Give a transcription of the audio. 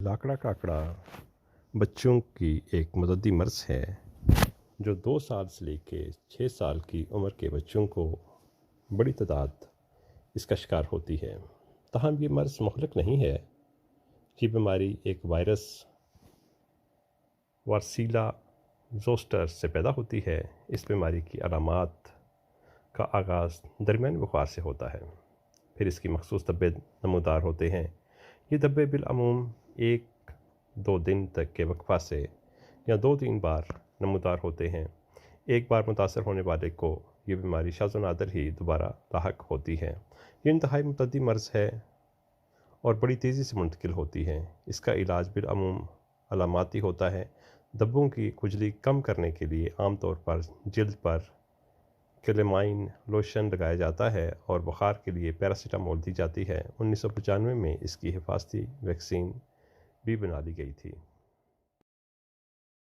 लाकड़ा काकड़ा बच्चों की एक मुतद्दी मर्ज़ है जो 2 साल से लेके 6 साल की उम्र के बच्चों को बड़ी तादाद इसका शिकार होती है। ताहम ये मर्ज़ मुहलिक नहीं है। ये बीमारी एक वायरस वार्सिला ज़ोस्टर से पैदा होती है। इस बीमारी की अलामात का आगाज़ दरमियानी बुखार से होता है, फिर इसकी मखसूस धब्बे नमूदार होते हैं। ये धब्बे बिलअमूम 1-2 दिन तक के वक्फा से या 2-3 बार नमूदार होते हैं। एक बार मुतासर होने वाले को ये बीमारी शाज़ व नादिर ही दोबारा लाहक होती है। ये इंतहाई मुतद्दी मर्ज़ है और बड़ी तेज़ी से मुंतकिल होती है। इसका इलाज बिलअमूम अलामाती होता है। धब्बों की खुजली कम करने के लिए आम तौर पर जिल्द पर क्लेमाइन लोशन लगाया जाता है और बुखार के लिए पैरासीटामोल दी जाती है। 1995 में इसकी हिफाजती वैक्सीन भी बना ली गई थी।